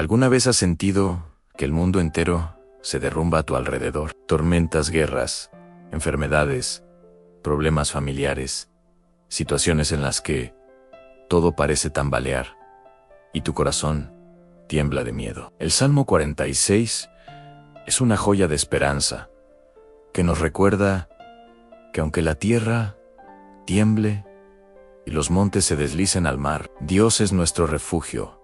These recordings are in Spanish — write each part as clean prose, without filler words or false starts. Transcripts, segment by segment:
¿Alguna vez has sentido que el mundo entero se derrumba a tu alrededor? Tormentas, guerras, enfermedades, problemas familiares, situaciones en las que todo parece tambalear y tu corazón tiembla de miedo. El Salmo 46 es una joya de esperanza que nos recuerda que aunque la tierra tiemble y los montes se deslicen al mar, Dios es nuestro refugio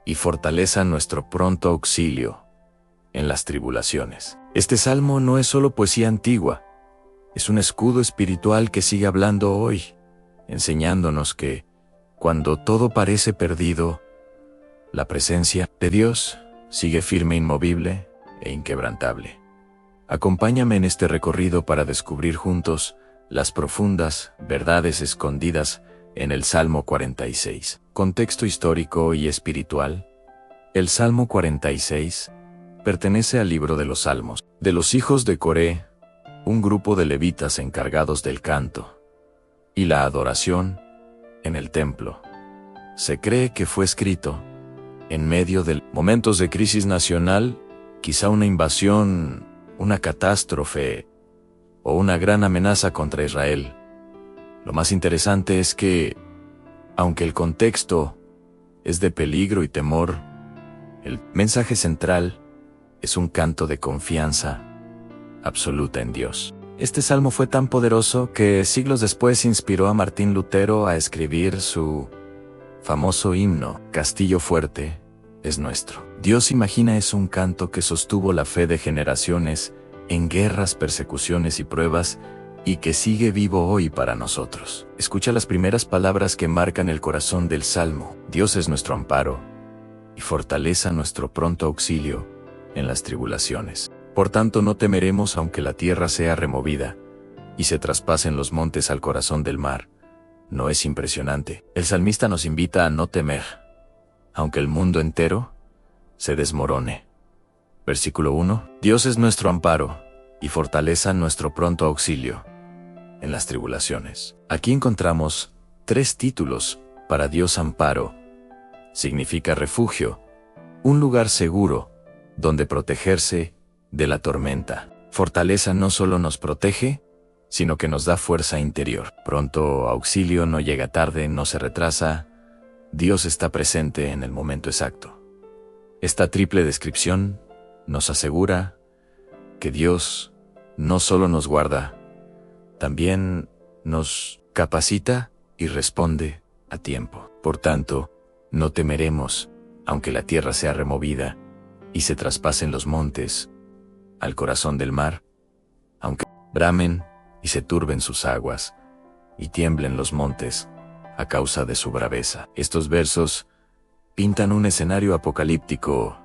y fortaleza nuestro pronto auxilio en las tribulaciones. Este salmo no es solo poesía antigua, es un escudo espiritual que sigue hablando hoy, enseñándonos que, cuando todo parece perdido, la presencia de Dios sigue firme, inmovible e inquebrantable. Acompáñame en este recorrido para descubrir juntos las profundas verdades escondidas en el Salmo 46. Contexto histórico y espiritual. El Salmo 46 pertenece al libro de los Salmos, de los hijos de Coré, un grupo de levitas encargados del canto y la adoración en el templo. Se cree que fue escrito en medio de momentos de crisis nacional, quizá una invasión, una catástrofe o una gran amenaza contra Israel. Lo más interesante es que, aunque el contexto es de peligro y temor, el mensaje central es un canto de confianza absoluta en Dios. Este salmo fue tan poderoso que siglos después inspiró a Martín Lutero a escribir su famoso himno, Castillo fuerte es nuestro. Dios imagina es un canto que sostuvo la fe de generaciones en guerras, persecuciones y pruebas, y que sigue vivo hoy para nosotros. Escucha las primeras palabras que marcan el corazón del Salmo. Dios es nuestro amparo y fortaleza nuestro pronto auxilio en las tribulaciones. Por tanto no temeremos aunque la tierra sea removida y se traspasen los montes al corazón del mar. ¿No es impresionante? El salmista nos invita a no temer, aunque el mundo entero se desmorone. Versículo 1. Dios es nuestro amparo y fortaleza nuestro pronto auxilio en las tribulaciones. Aquí encontramos 3 títulos para Dios. Amparo significa refugio, un lugar seguro donde protegerse de la tormenta. Fortaleza no solo nos protege, sino que nos da fuerza interior. Pronto auxilio no llega tarde, no se retrasa. Dios está presente en el momento exacto. Esta triple descripción nos asegura que Dios no solo nos guarda, también nos capacita y responde a tiempo. Por tanto, no temeremos, aunque la tierra sea removida y se traspasen los montes al corazón del mar, aunque bramen y se turben sus aguas y tiemblen los montes a causa de su braveza. Estos versos pintan un escenario apocalíptico: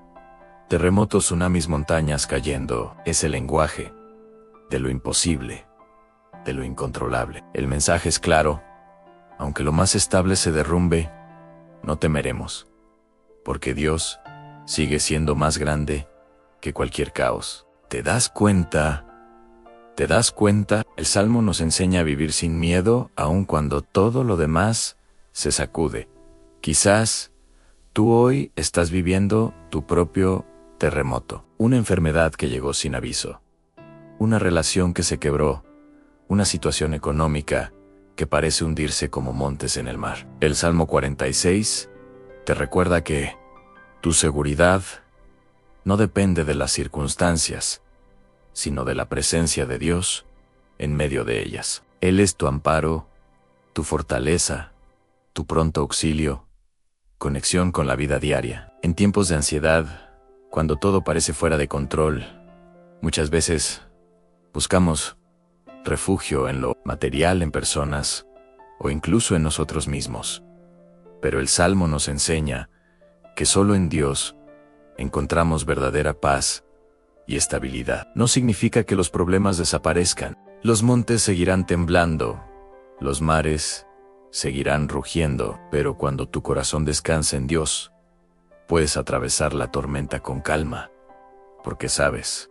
terremotos, tsunamis, montañas cayendo. Es el lenguaje de lo imposible, de lo incontrolable. El mensaje es claro: aunque lo más estable se derrumbe, no temeremos, porque Dios sigue siendo más grande que cualquier caos. ¿Te das cuenta? ¿Te das cuenta? El Salmo nos enseña a vivir sin miedo, aun cuando todo lo demás se sacude. Quizás tú hoy estás viviendo tu propio terremoto, una enfermedad que llegó sin aviso, una relación que se quebró, una situación económica que parece hundirse como montes en el mar. El Salmo 46 te recuerda que tu seguridad no depende de las circunstancias, sino de la presencia de Dios en medio de ellas. Él es tu amparo, tu fortaleza, tu pronto auxilio, conexión con la vida diaria. En tiempos de ansiedad, cuando todo parece fuera de control, muchas veces buscamos refugio en lo material, en personas o incluso en nosotros mismos. Pero el Salmo nos enseña que solo en Dios encontramos verdadera paz y estabilidad. No significa que los problemas desaparezcan. Los montes seguirán temblando, los mares seguirán rugiendo, pero cuando tu corazón descansa en Dios, puedes atravesar la tormenta con calma, porque sabes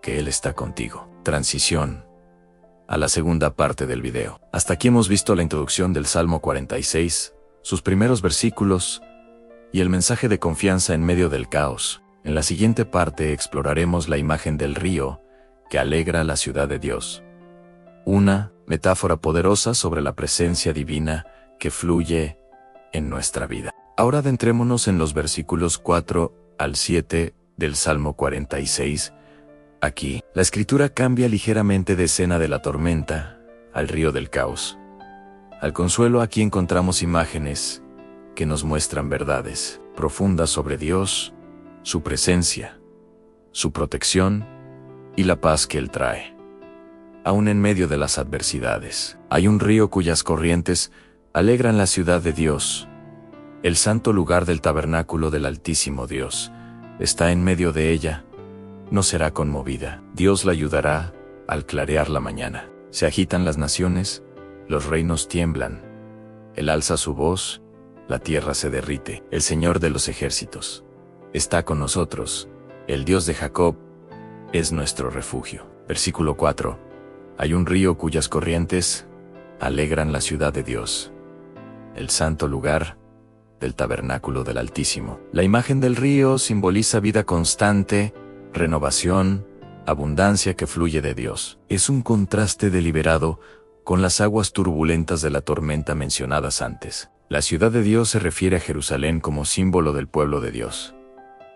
que Él está contigo. Transición a la segunda parte del video. Hasta aquí hemos visto la introducción del Salmo 46, sus primeros versículos y el mensaje de confianza en medio del caos. En la siguiente parte exploraremos la imagen del río que alegra la ciudad de Dios. Una metáfora poderosa sobre la presencia divina que fluye en nuestra vida. Ahora adentrémonos en los versículos 4 al 7 del Salmo 46. Aquí, la escritura cambia ligeramente de escena de la tormenta al río del caos. Al consuelo aquí encontramos imágenes que nos muestran verdades profundas sobre Dios, su presencia, su protección y la paz que Él trae. Aún en medio de las adversidades, hay un río cuyas corrientes alegran la ciudad de Dios. El santo lugar del tabernáculo del Altísimo Dios está en medio de ella. No será conmovida. Dios la ayudará al clarear la mañana. Se agitan las naciones, los reinos tiemblan. Él alza su voz, la tierra se derrite. El Señor de los ejércitos está con nosotros. El Dios de Jacob es nuestro refugio. Versículo 4. Hay un río cuyas corrientes alegran la ciudad de Dios, el santo lugar del tabernáculo del Altísimo. La imagen del río simboliza vida constante, renovación, abundancia que fluye de Dios. Es un contraste deliberado con las aguas turbulentas de la tormenta mencionadas antes. La ciudad de Dios se refiere a Jerusalén como símbolo del pueblo de Dios.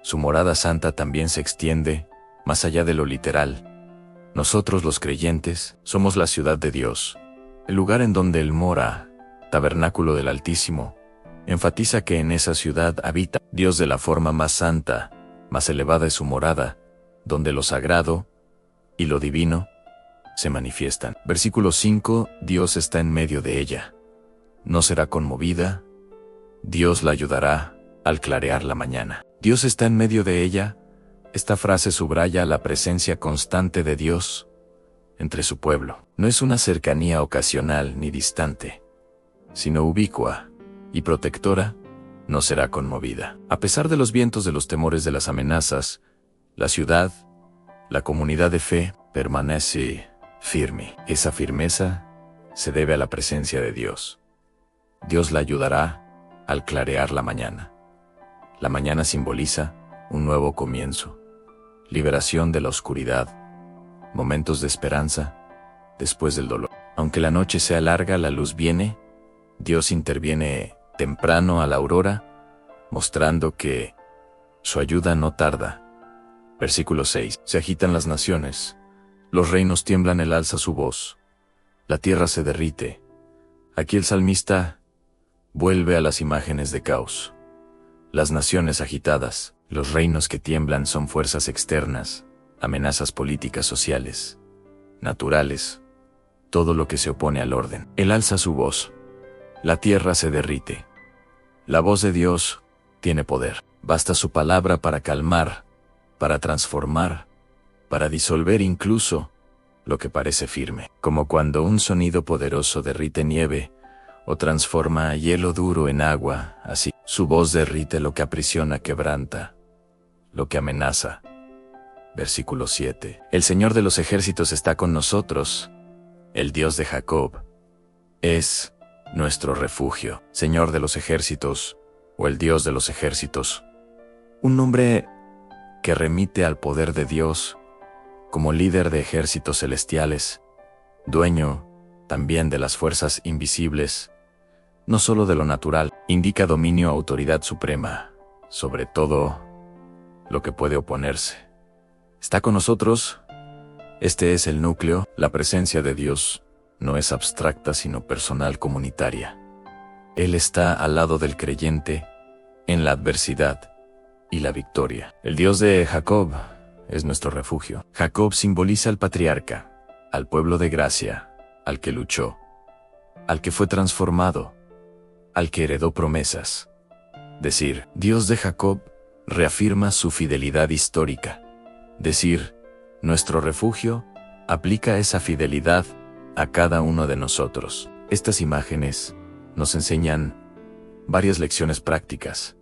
Su morada santa también se extiende más allá de lo literal. Nosotros los creyentes somos la ciudad de Dios, el lugar en donde Él mora, tabernáculo del Altísimo. Enfatiza que en esa ciudad habita Dios de la forma más santa, más elevada es su morada, donde lo sagrado y lo divino se manifiestan. Versículo 5. Dios está en medio de ella. No será conmovida. Dios la ayudará al clarear la mañana. Dios está en medio de ella. Esta frase subraya la presencia constante de Dios entre su pueblo. No es una cercanía ocasional ni distante, sino ubicua y protectora. No será conmovida. A pesar de los vientos, de los temores, de las amenazas, la ciudad, la comunidad de fe, permanece firme. Esa firmeza se debe a la presencia de Dios. Dios la ayudará al clarear la mañana. La mañana simboliza un nuevo comienzo, liberación de la oscuridad, momentos de esperanza después del dolor. Aunque la noche sea larga, la luz viene. Dios interviene temprano a la aurora, mostrando que su ayuda no tarda. Versículo 6. Se agitan las naciones, los reinos tiemblan, Él alza su voz, la tierra se derrite. Aquí el salmista vuelve a las imágenes de caos. Las naciones agitadas, los reinos que tiemblan son fuerzas externas, amenazas políticas, sociales, naturales, todo lo que se opone al orden. Él alza su voz, la tierra se derrite. La voz de Dios tiene poder. Basta su palabra para calmar, para transformar, para disolver incluso lo que parece firme. Como cuando un sonido poderoso derrite nieve o transforma hielo duro en agua, así su voz derrite lo que aprisiona, quebranta, lo que amenaza. Versículo 7. El Señor de los ejércitos está con nosotros. El Dios de Jacob es nuestro refugio. Señor de los ejércitos, o el Dios de los ejércitos. Un nombre que remite al poder de Dios como líder de ejércitos celestiales, dueño también de las fuerzas invisibles, no solo de lo natural. Indica dominio, autoridad suprema sobre todo lo que puede oponerse. Está con nosotros. Este es el núcleo. La presencia de Dios no es abstracta sino personal, comunitaria. Él está al lado del creyente en la adversidad y la victoria. El Dios de Jacob es nuestro refugio. Jacob simboliza al patriarca, al pueblo de gracia, al que luchó, al que fue transformado, al que heredó promesas. Decir, Dios de Jacob, reafirma su fidelidad histórica. Decir, nuestro refugio, aplica esa fidelidad a cada uno de nosotros. Estas imágenes nos enseñan varias lecciones prácticas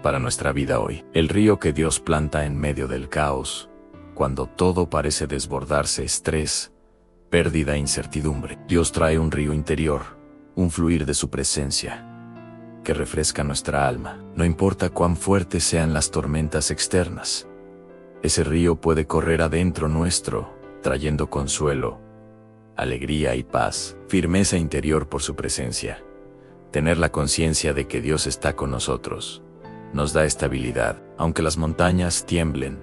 para nuestra vida hoy. El río que Dios planta en medio del caos, cuando todo parece desbordarse, estrés, pérdida e incertidumbre. Dios trae un río interior, un fluir de su presencia. que refresca nuestra alma. No importa cuán fuertes sean las tormentas externas, ese río puede correr adentro nuestro, trayendo consuelo, alegría y paz, firmeza interior por su presencia. Tener la conciencia de que Dios está con nosotros nos da estabilidad. Aunque las montañas tiemblen,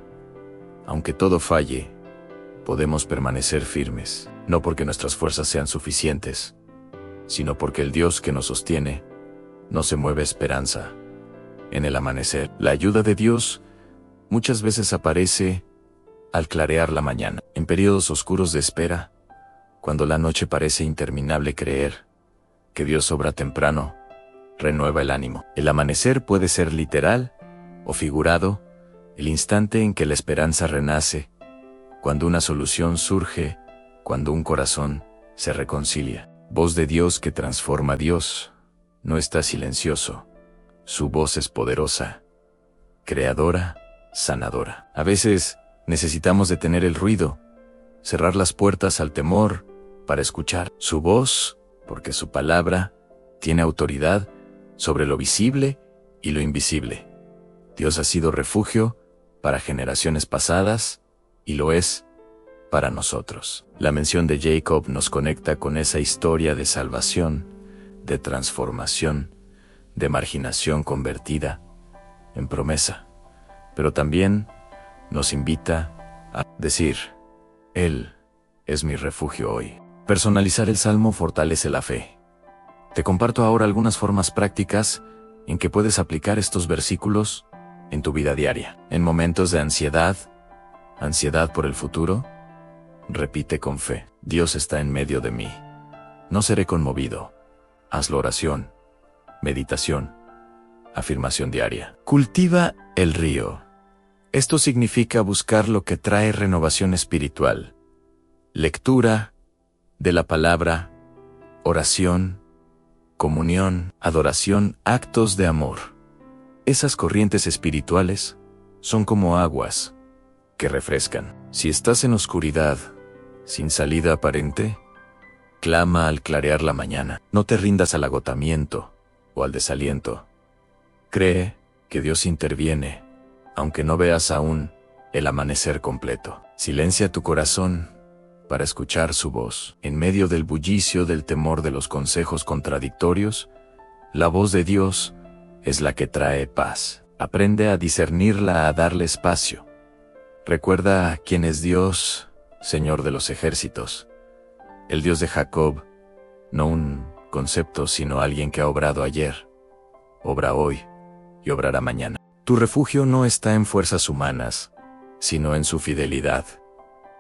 aunque todo falle, podemos permanecer firmes, no porque nuestras fuerzas sean suficientes, sino porque el Dios que nos sostiene no se mueve esperanza. En el amanecer, la ayuda de Dios muchas veces aparece al clarear la mañana. En periodos oscuros de espera, cuando la noche parece interminable, creer que Dios obra temprano renueva el ánimo. El amanecer puede ser literal o figurado, el instante en que la esperanza renace, cuando una solución surge, cuando un corazón se reconcilia. Voz de Dios que transforma. Dios no está silencioso. Su voz es poderosa, creadora, sanadora. A veces necesitamos detener el ruido, cerrar las puertas al temor para escuchar su voz, porque su palabra tiene autoridad sobre lo visible y lo invisible. Dios ha sido refugio para generaciones pasadas y lo es para nosotros. La mención de Jacob nos conecta con esa historia de salvación, de transformación, de marginación convertida en promesa. Pero también nos invita a decir: Él es mi refugio hoy. Personalizar el salmo fortalece la fe. Te comparto ahora algunas formas prácticas en que puedes aplicar estos versículos en tu vida diaria. En momentos de ansiedad por el futuro, repite con fe: Dios está en medio de mí. No seré conmovido. Hazlo oración, meditación, afirmación diaria. Cultiva el río. Esto significa buscar lo que trae renovación espiritual. Lectura de la palabra, oración, comunión, adoración, actos de amor. Esas corrientes espirituales son como aguas que refrescan. Si estás en oscuridad, sin salida aparente, clama al clarear la mañana. No te rindas al agotamiento o al desaliento. Cree que Dios interviene, aunque no veas aún el amanecer completo. Silencia tu corazón para escuchar su voz. En medio del bullicio del temor de los consejos contradictorios, la voz de Dios es la que trae paz. Aprende a discernirla, a darle espacio. Recuerda quién es Dios, Señor de los ejércitos. El Dios de Jacob, no un concepto, sino alguien que ha obrado ayer, obra hoy y obrará mañana. Tu refugio no está en fuerzas humanas, sino en su fidelidad.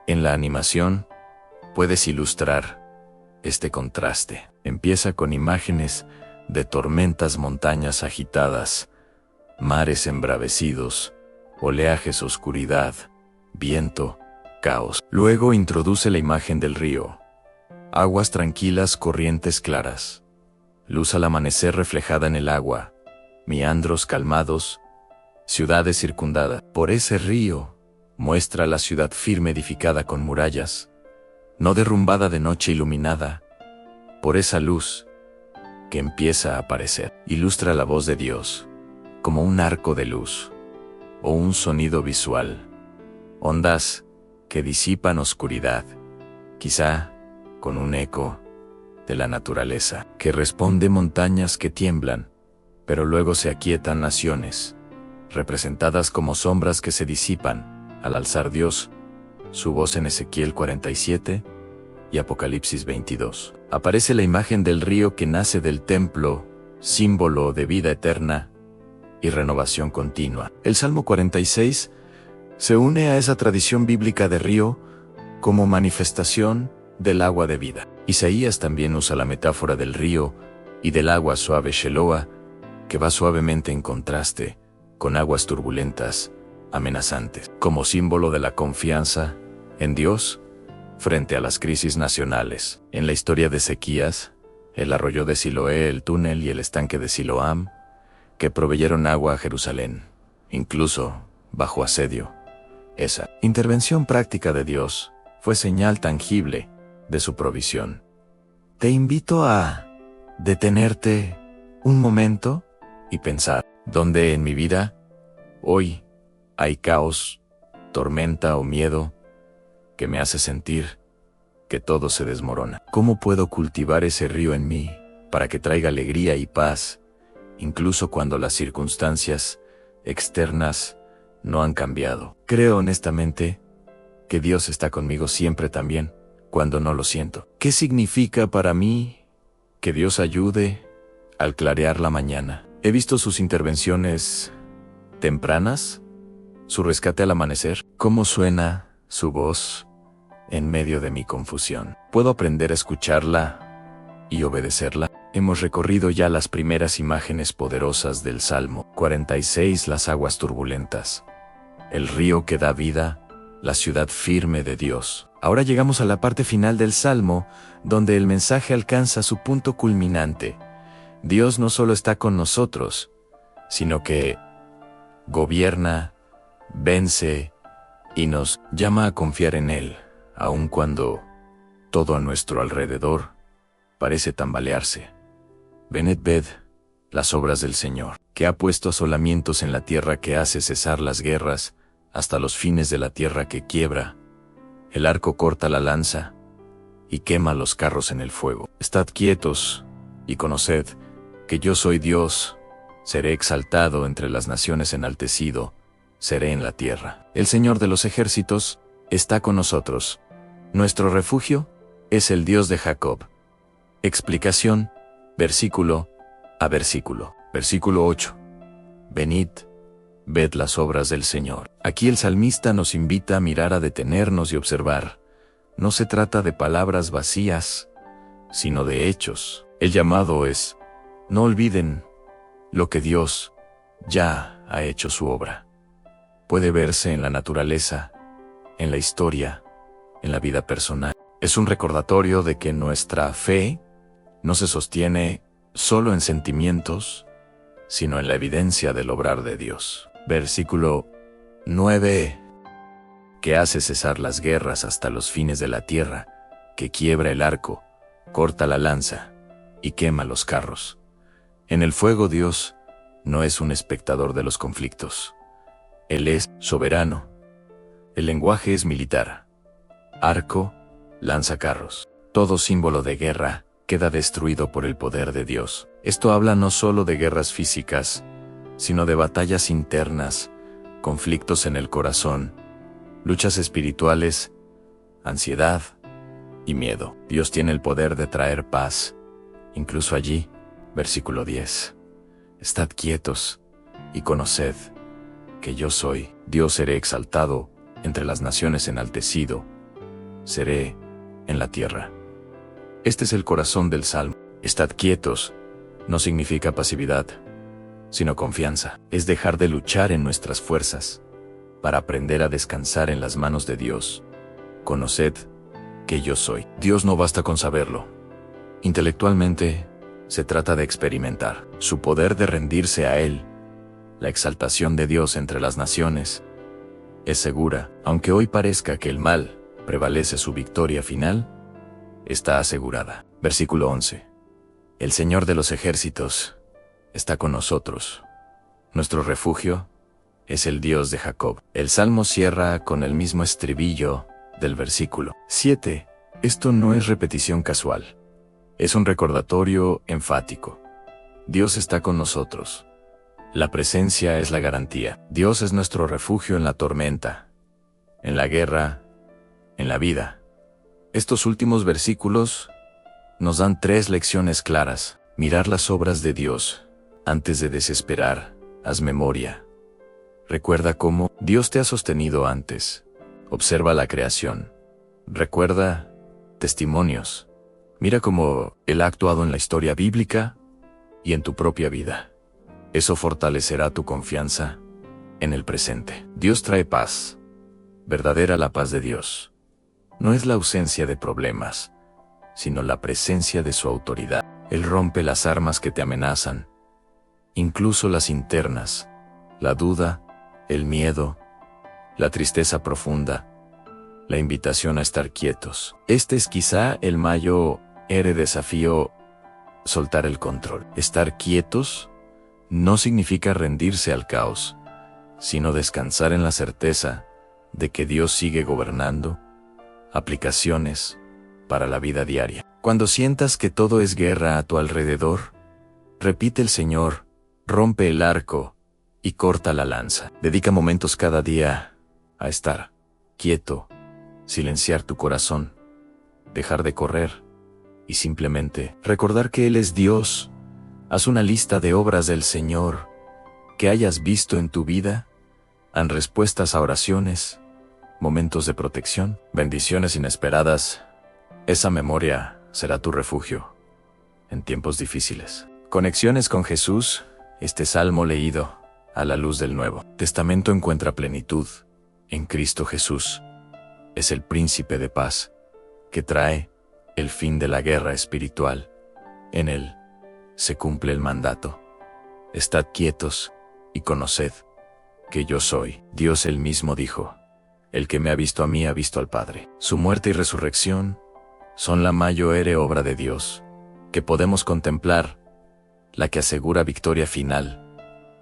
En la animación, puedes ilustrar este contraste. Empieza con imágenes de tormentas, montañas agitadas, mares embravecidos, oleajes, oscuridad, viento, caos. Luego introduce la imagen del río. Aguas tranquilas, corrientes claras. Luz al amanecer reflejada en el agua, meandros calmados, ciudades circundadas por ese río. Muestra la ciudad firme edificada con murallas, no derrumbada de noche, iluminada por esa luz que empieza a aparecer. Ilustra la voz de Dios como un arco de luz o un sonido visual. Ondas que disipan oscuridad, quizá con un eco de la naturaleza que responde, montañas que tiemblan, pero luego se aquietan, naciones representadas como sombras que se disipan al alzar Dios su voz. En Ezequiel 47 y Apocalipsis 22. Aparece la imagen del río que nace del templo, símbolo de vida eterna y renovación continua. El Salmo 46 se une a esa tradición bíblica de río como manifestación del agua de vida. Isaías también usa la metáfora del río y del agua suave, Sheloah, que va suavemente en contraste con aguas turbulentas, amenazantes, como símbolo de la confianza en Dios frente a las crisis nacionales. En la historia de Ezequías, el arroyo de Siloé, el túnel y el estanque de Siloam, que proveyeron agua a Jerusalén, incluso bajo asedio. Esa intervención práctica de Dios fue señal tangible de su provisión. Te invito a detenerte un momento y pensar, ¿dónde en mi vida, hoy, hay caos, tormenta o miedo que me hace sentir que todo se desmorona? ¿Cómo puedo cultivar ese río en mí para que traiga alegría y paz, incluso cuando las circunstancias externas no han cambiado? Creo honestamente que Dios está conmigo siempre también, cuando no lo siento. ¿Qué significa para mí que Dios ayude al clarear la mañana? He visto sus intervenciones tempranas, su rescate al amanecer, cómo suena su voz en medio de mi confusión. ¿Puedo aprender a escucharla y obedecerla? Hemos recorrido ya las primeras imágenes poderosas del Salmo 46, las aguas turbulentas, el río que da vida, la ciudad firme de Dios. Ahora llegamos a la parte final del Salmo, donde el mensaje alcanza su punto culminante. Dios no solo está con nosotros, sino que gobierna, vence y nos llama a confiar en Él, aun cuando todo a nuestro alrededor parece tambalearse. Vened, ved las obras del Señor, que ha puesto asolamientos en la tierra, que hace cesar las guerras hasta los fines de la tierra, que quiebra el arco, corta la lanza y quema los carros en el fuego. Estad quietos y conoced que yo soy Dios. Seré exaltado entre las naciones, enaltecido seré en la tierra. El Señor de los ejércitos está con nosotros. Nuestro refugio es el Dios de Jacob. Explicación, versículo a versículo. Versículo 8. Venid, ved las obras del Señor. Aquí el salmista nos invita a mirar, a detenernos y observar. No se trata de palabras vacías, sino de hechos. El llamado es: no olviden lo que Dios ya ha hecho su obra. Puede verse en la naturaleza, en la historia, en la vida personal. Es un recordatorio de que nuestra fe no se sostiene solo en sentimientos, sino en la evidencia del obrar de Dios. Versículo 9. Que hace cesar las guerras hasta los fines de la tierra, que quiebra el arco, corta la lanza y quema los carros. En el fuego Dios no es un espectador de los conflictos. Él es soberano. El lenguaje es militar. Arco, lanzacarros. Todo símbolo de guerra queda destruido por el poder de Dios. Esto habla no solo de guerras físicas, sino de batallas internas, conflictos en el corazón, luchas espirituales, ansiedad y miedo. Dios tiene el poder de traer paz, incluso allí. Versículo 10. Estad quietos y conoced que yo soy Dios. Seré exaltado entre las naciones, enaltecido seré en la tierra. Este es el corazón del Salmo. Estad quietos no significa pasividad, sino confianza. Es dejar de luchar en nuestras fuerzas para aprender a descansar en las manos de Dios. Conoced que yo soy. Dios no basta con saberlo. Intelectualmente, se trata de experimentar su poder, de rendirse a Él. La exaltación de Dios entre las naciones es segura. Aunque hoy parezca que el mal prevalece, su victoria final está asegurada. Versículo 11. El Señor de los ejércitos está con nosotros. Nuestro refugio es el Dios de Jacob. El Salmo cierra con el mismo estribillo del versículo 7. Esto no es repetición casual. Es un recordatorio enfático. Dios está con nosotros. La presencia es la garantía. Dios es nuestro refugio en la tormenta, en la guerra, en la vida. Estos últimos versículos nos dan 3 lecciones claras. Mirar las obras de Dios. Antes de desesperar, haz memoria. Recuerda cómo Dios te ha sostenido antes. Observa la creación. Recuerda testimonios. Mira cómo Él ha actuado en la historia bíblica y en tu propia vida. Eso fortalecerá tu confianza en el presente. Dios trae paz. Verdadera la paz de Dios. No es la ausencia de problemas, sino la presencia de su autoridad. Él rompe las armas que te amenazan, incluso las internas, la duda, el miedo, la tristeza profunda, la invitación a estar quietos. Este es quizá el mayor desafío: soltar el control. Estar quietos no significa rendirse al caos, sino descansar en la certeza de que Dios sigue gobernando. Aplicaciones para la vida diaria. Cuando sientas que todo es guerra a tu alrededor, repite el Señor, rompe el arco y corta la lanza. Dedica momentos cada día a estar quieto, silenciar tu corazón, dejar de correr y simplemente recordar que Él es Dios. Haz una lista de obras del Señor que hayas visto en tu vida, en respuestas a oraciones, momentos de protección, bendiciones inesperadas. Esa memoria será tu refugio en tiempos difíciles. Conexiones con Jesús. Este salmo leído a la luz del Nuevo Testamento encuentra plenitud en Cristo Jesús. Es el príncipe de paz que trae el fin de la guerra espiritual. En él se cumple el mandato. Estad quietos y conoced que yo soy Dios. Él mismo dijo: el que me ha visto a mí ha visto al Padre. Su muerte y resurrección son la mayor obra de Dios que podemos contemplar, la que asegura victoria final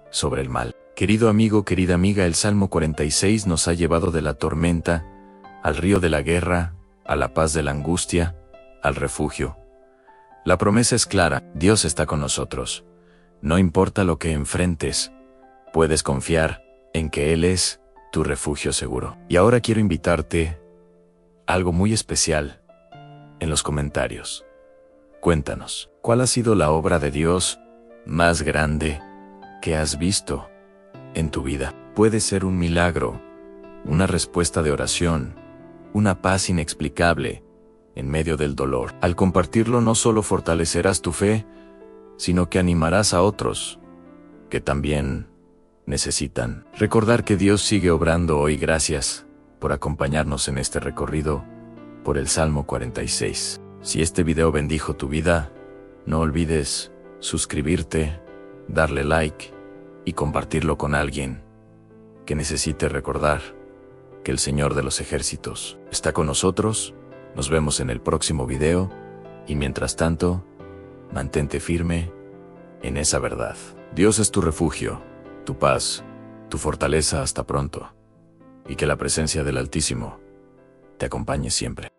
sobre el mal. Querido amigo, querida amiga, el Salmo 46 nos ha llevado de la tormenta al río de la guerra, a la paz de la angustia, al refugio. La promesa es clara: Dios está con nosotros. No importa lo que enfrentes, puedes confiar en que Él es tu refugio seguro. Y ahora quiero invitarte a algo muy especial. En los comentarios, cuéntanos, ¿cuál ha sido la obra de Dios más grande que has visto en tu vida? Puede ser un milagro, una respuesta de oración, una paz inexplicable en medio del dolor. Al compartirlo no solo fortalecerás tu fe, sino que animarás a otros que también necesitan recordar que Dios sigue obrando hoy. Gracias por acompañarnos en este recorrido por el Salmo 46. Si este video bendijo tu vida, no olvides suscribirte, darle like y compartirlo con alguien que necesite recordar que el Señor de los ejércitos está con nosotros. Nos vemos en el próximo video y mientras tanto, mantente firme en esa verdad. Dios es tu refugio, tu paz, tu fortaleza. Hasta pronto, y que la presencia del Altísimo te acompañe siempre.